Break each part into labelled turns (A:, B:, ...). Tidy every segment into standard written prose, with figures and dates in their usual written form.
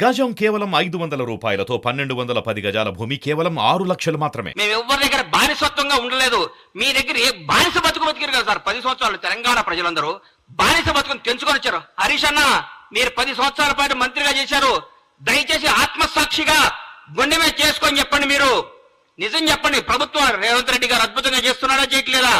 A: గజం కేవలం 500 రూపాయలతో 1210 గజాల భూమి కేవలం 6 లక్షలు మాత్రమే.
B: మేము ఎవరి దగ్గర బానిసత్వంగా ఉండలేదు. మీ దగ్గర ఏ బానిస బతుకు బతికారు కదా సార్. 10 సంవత్సరాలు తెలంగాణ ప్రజలందరూ బానిస బతుకుని తెంచుకొని వచ్చారు. హరీష్ అన్న, మీరు 10 సంవత్సరాల పాటు మంత్రిగా చేశారు. దయచేసి ఆత్మసాక్షిగా గుండె మీద చేసుకొని చెప్పండి. మీరు నిజం చెప్పండి. ప్రభుత్వం రేవంత్ రెడ్డి గారు అద్భుతంగా చేస్తున్నారా, చేయట్లేదా?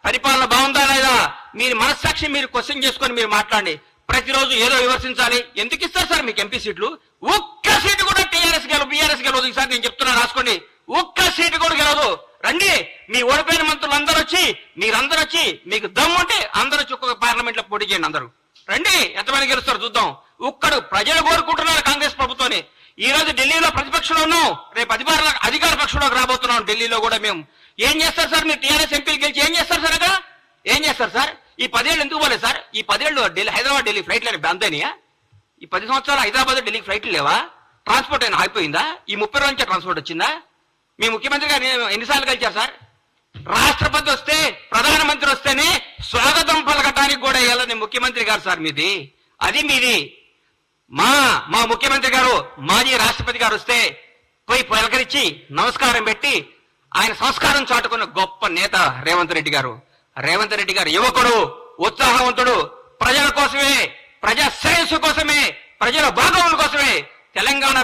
B: పరిపాలన బాగుందా లేదా? మీరు మనస్సాక్షి మీరు క్వశ్చన్ చేసుకొని మీరు మాట్లాడండి. ప్రతిరోజు ఏదో విమర్శించాలి. ఎందుకు ఇస్తారు సార్ మీకు ఎంపీ సీట్లు? ఒక్క సీటు కూడా టీఆర్ఎస్ గెలవు, బీఆర్ఎస్ గెలవదు. ఈసారి నేను చెప్తున్నా, రాసుకోండి. ఒక్క సీటు కూడా గెలవదు. రండి, మీ ఓడిపోయిన మంత్రులు అందరూ వచ్చి, మీరందరూ వచ్చి, మీకు దమ్ముంటే అందరూ వచ్చి ఒక్కొక్క పార్లమెంట్ లో పోటీ చేయండి. అందరూ రండి, ఎంతమంది గెలుస్తారు చూద్దాం. ఒక్కడు ప్రజలు కోరుకుంటున్నారు కాంగ్రెస్ ప్రభుత్వాన్ని. ఈ రోజు ఢిల్లీలో ప్రతిపక్షంలో ఉన్నాం, రేపు అధికార పక్షంలోకి రాబోతున్నాం. ఢిల్లీలో కూడా మేము ఏం చేస్తారు సార్? మీరు టీఆర్ఎస్ ఎంపీలు గెలిచి ఏం చేస్తారు సార్? అక్కడ ఏం చేస్తారు సార్? ఈ 10 ఏళ్ళు ఎందుకు పోలేదు సార్? ఈ 10 ఏళ్ళు హైదరాబాద్ ఢిల్లీ ఫ్లైట్లు బంద్ అయినాయా? ఈ 10 సంవత్సరాలు హైదరాబాద్ ఢిల్లీకి ఫ్లైట్లు లేవా? ట్రాన్స్పోర్ట్ అయినా అయిపోయిందా? ఈ 30 రోజు నుంచే ట్రాన్స్పోర్ట్ వచ్చిందా? మీ ముఖ్యమంత్రి గారు ఎన్నిసార్లు కలిచారు సార్? రాష్ట్రపతి వస్తే, ప్రధానమంత్రి వస్తేనే స్వాగతం పలకటానికి కూడా వెళ్ళని ముఖ్యమంత్రి గారు సార్ మీది. అది మీది. మా ముఖ్యమంత్రి గారు, మాజీ రాష్ట్రపతి గారు వస్తే పోయి పలకరించి నమస్కారం పెట్టి ఆయన సంస్కారం చాటుకున్న గొప్ప నేత రేవంత్ రెడ్డి గారు. రేవంత్ రెడ్డి గారు యువకుడు, ఉత్సాహవంతుడు, ప్రజల కోసమే, ప్రజా శ్రేయస్సు కోసమే, ప్రజల భాగవతుల కోసమే, తెలంగాణ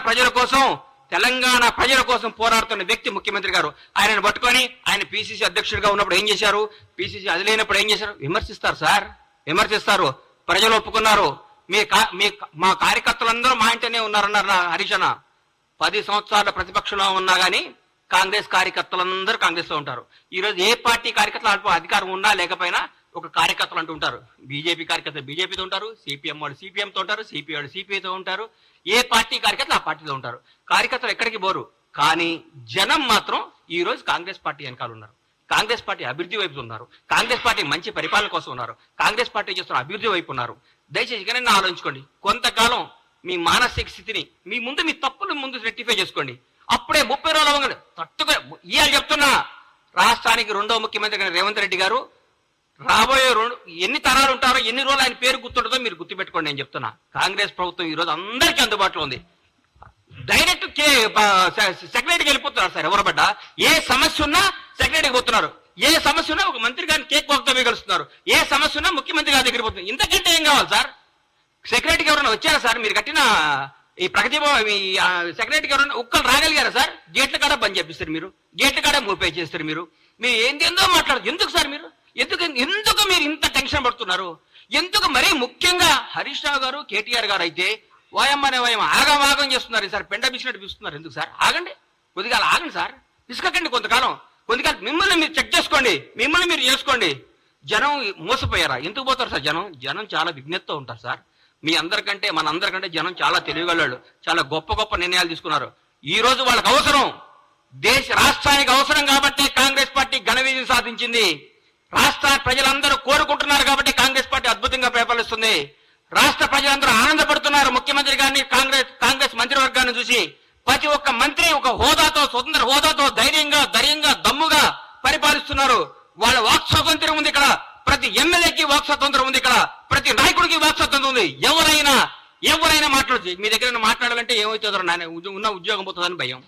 B: ప్రజల కోసం పోరాడుతున్న వ్యక్తి ముఖ్యమంత్రి గారు. ఆయనను పట్టుకొని ఆయన పిసిసి అధ్యక్షుడిగా ఉన్నప్పుడు ఏం చేశారు, పిసిసి అది లేనప్పుడు ఏం చేశారు? విమర్శిస్తారు సార్, విమర్శిస్తారు. ప్రజలు ఒప్పుకున్నారు. మా కార్యకర్తలందరూ మా ఇంటనే ఉన్నారన్నారు హరీష్ అన్న. 10 సంవత్సరాల ప్రతిపక్షంలో ఉన్నా గానీ కాంగ్రెస్ కార్యకర్తలందరూ కాంగ్రెస్ లో ఉంటారు. ఈ రోజు ఏ పార్టీ కార్యకర్తలు అధికారం ఉన్నా లేకపోయినా ఒక కార్యకర్తలు అంటూ ఉంటారు. బీజేపీ కార్యకర్తలు బీజేపీతో ఉంటారు, సిపిఎం వాళ్ళు సిపిఎంతో ఉంటారు, సిపిఐ వాళ్ళు సిపిఐతో ఉంటారు. ఏ పార్టీ కార్యకర్తలు ఆ పార్టీలో ఉంటారు. కార్యకర్తలు ఎక్కడికి పోరు. కానీ జనం మాత్రం ఈ రోజు కాంగ్రెస్ పార్టీ వెనకాల ఉన్నారు. కాంగ్రెస్ పార్టీ అభివృద్ధి వైపు ఉన్నారు. కాంగ్రెస్ పార్టీ మంచి పరిపాలన కోసం ఉన్నారు. కాంగ్రెస్ పార్టీ చేస్తున్న అభివృద్ధి వైపు ఉన్నారు. దయచేసి ఇకనైనా ఆలోచించుకోండి. కొంతకాలం మీ మానసిక స్థితిని మీ తప్పులు ముందు రెక్టిఫై చేసుకోండి. అప్పుడే 30 రోజులు అవ్వగానే తట్టుగా ఇవాళ చెప్తున్నా, రాష్ట్రానికి 2వ ముఖ్యమంత్రి రేవంత్ రెడ్డి గారు రాబోయే ఎన్ని తరాలు ఉంటారో, ఎన్ని రోజులు ఆయన పేరు గుర్తుంటుందో మీరు గుర్తుపెట్టుకోండి. నేను చెప్తున్నా, కాంగ్రెస్ ప్రభుత్వం ఈ రోజు అందరికీ అందుబాటులో ఉంది. డైరెక్ట్ సెక్రటరీకి వెళ్ళిపోతున్నారు సార్. ఎవరు పడ్డా ఏ సమస్య ఉన్నా సెక్రటరీకి పోతున్నారు. ఏ సమస్య ఉన్నా ఒక మంత్రి గారిని కేక్ వాక్తో కలుస్తున్నారు. ఏ సమస్య ఉన్నా ముఖ్యమంత్రి గారి దగ్గర పోతున్నారు. ఇంతకంటే ఏం కావాలి సార్? సెక్రటరీకి ఎవరైనా వచ్చారా సార్? మీరు కట్టిన ఈ ప్రగతి సెక్రటరీకి ఎవరైనా ఒక్కరు రాగలిగారా సార్? గేట్ల కాడ బంద్ చేపిస్తారు మీరు, గేట్ల కాడ మూపే చేస్తారు మీరు. మీరు ఏందో మాట్లాడదు. ఎందుకు సార్ మీరు ఎందుకు మీరు ఇంత టెన్షన్ పడుతున్నారు? ఎందుకు? మరీ ముఖ్యంగా హరీష్ రావు గారు, కేటీఆర్ గారు అయితే వాయమ్మనే ఆగం చేస్తున్నారు సార్. పెండ బిసినట్టు పిస్తున్నారు. ఎందుకు సార్? ఆగండి, కొద్దిగా ఆగండి సార్. పిసుకకండి కొంతకాలం. మిమ్మల్ని మీరు చెక్ చేసుకోండి, మిమ్మల్ని మీరు చేసుకోండి. జనం మోసపోయారా? ఎందుకు పోతారు సార్? జనం చాలా విజ్ఞతతో ఉంటారు సార్. మీ అందరికంటే మన అందరికంటే జనం చాలా తెలివిగలవాళ్ళు. చాలా గొప్ప నిర్ణయాలు తీసుకున్నారు. ఈ రోజు వాళ్ళకి అవసరం, రాష్ట్రానికి అవసరం కాబట్టి కాంగ్రెస్ పార్టీ ఘన విజయం సాధించింది. రాష్ట్ర ప్రజలందరూ కోరుకుంటున్నారు కాబట్టి కాంగ్రెస్ పార్టీ అద్భుతంగా పరిపాలిస్తుంది. రాష్ట్ర ప్రజలందరూ ఆనందపడుతున్నారు ముఖ్యమంత్రి గారిని, కాంగ్రెస్ మంత్రివర్గాన్ని చూసి. ప్రతి ఒక్క మంత్రి ఒక హోదాతో, స్వతంత్ర హోదాతో ధైర్యంగా దమ్ముగా పరిపాలిస్తున్నారు. వాళ్ళ వాక్ స్వాతంత్ర్యం ఉంది ఇక్కడ. ప్రతి ఎమ్మెల్యేకి వాక్ స్వాతంత్రం ఉంది ఇక్కడ. ప్రతి నాయకుడికి వాక్ స్వాతంత్రం ఉంది. ఎవరైనా మాట్లాడచ్చు. మీ దగ్గర మాట్లాడాలంటే ఏమవుతుందో నాయన, ఉన్న ఉద్యోగం పోతుందని భయం.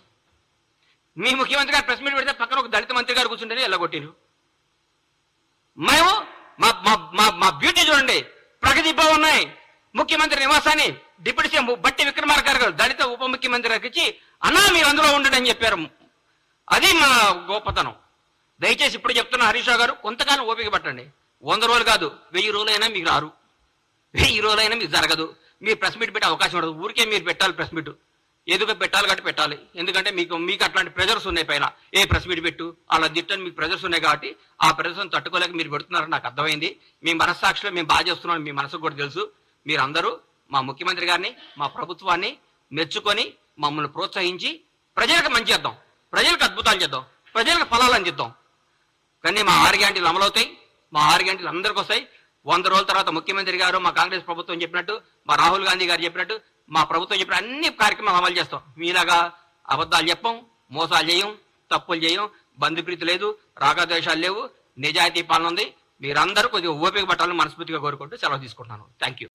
B: మీ ముఖ్యమంత్రి గారు ప్రెస్ మీట్ పెడితే పక్కన ఒక దళిత మంత్రి గారు కూర్చుంటేనే ఎల్లగొట్టిరు. మేము మా బ్యూటీ చూడండి. ప్రగతి భవన్ ఉన్నాయి. ముఖ్యమంత్రి నివాసాన్ని డిప్యూటీ సీఎం బట్టి విక్రమార్క గారు దళిత ఉప ముఖ్యమంత్రి గారికి ఇచ్చి, అన్నా మీరు అందులో ఉండండి అని చెప్పారు. అది మా గొప్పతనం. దయచేసి ఇప్పుడు చెప్తున్న హరీష్ రావు గారు, కొంతకాలం ఓపిక పట్టండి. 100 రోజులు కాదు, 1000 రోజులైనా మీకు రారు. 1000 రోజులైనా మీకు జరగదు. మీరు ప్రెస్ మీట్ పెట్టే అవకాశం ఉండదు. ఊరికే మీరు పెట్టాలి ప్రెస్ మీట్. ఎదుగు పెట్టాలి కాబట్టి పెట్టాలి. ఎందుకంటే మీకు అట్లాంటి ప్రెజర్స్ ఉన్నాయి పైన. ఏ ప్రెస్ మీట్ పెట్టు అలా తిట్టని మీకు ప్రెజర్స్ ఉన్నాయి కాబట్టి ఆ ప్రెజర్స్ తట్టుకోలేక మీరు పెడుతున్నారని నాకు అర్థమైంది. మీ మనస్సాక్షిలో మేము బాగా చేస్తున్నాం, మీ మనసుకు కూడా తెలుసు. మీరందరూ మా ముఖ్యమంత్రి గారిని, మా ప్రభుత్వాన్ని మెచ్చుకొని మమ్మల్ని ప్రోత్సహించి ప్రజలకు మంచి చేద్దాం, ప్రజలకు అద్భుతాలు చేద్దాం, ప్రజలకు ఫలాలు అందిద్దాం. కానీ మా 6 గ్యారెంటీలు అమలవుతాయి. మా 6 గ్యారెంటీలు అందరికీ వస్తాయి. 100 రోజుల తర్వాత ముఖ్యమంత్రి గారు, మా కాంగ్రెస్ ప్రభుత్వం చెప్పినట్టు, మా రాహుల్ గాంధీ గారు చెప్పినట్టు, మా ప్రభుత్వం చెప్పిన అన్ని కార్యక్రమాలు అమలు చేస్తాం. మీలాగా అబద్ధాలు చెప్పం, మోసాలు చేయం, తప్పులు చేయం, బంధుప్రీతి లేదు, రాగద్వేషాలు లేవు, నిజాయితీ పాలన ఉంది. మీరందరూ కొద్దిగా ఓపిక పట్టాలని మనస్ఫూర్తిగా కోరుకుంటూ సెలవు తీసుకుంటున్నాను. Thank you.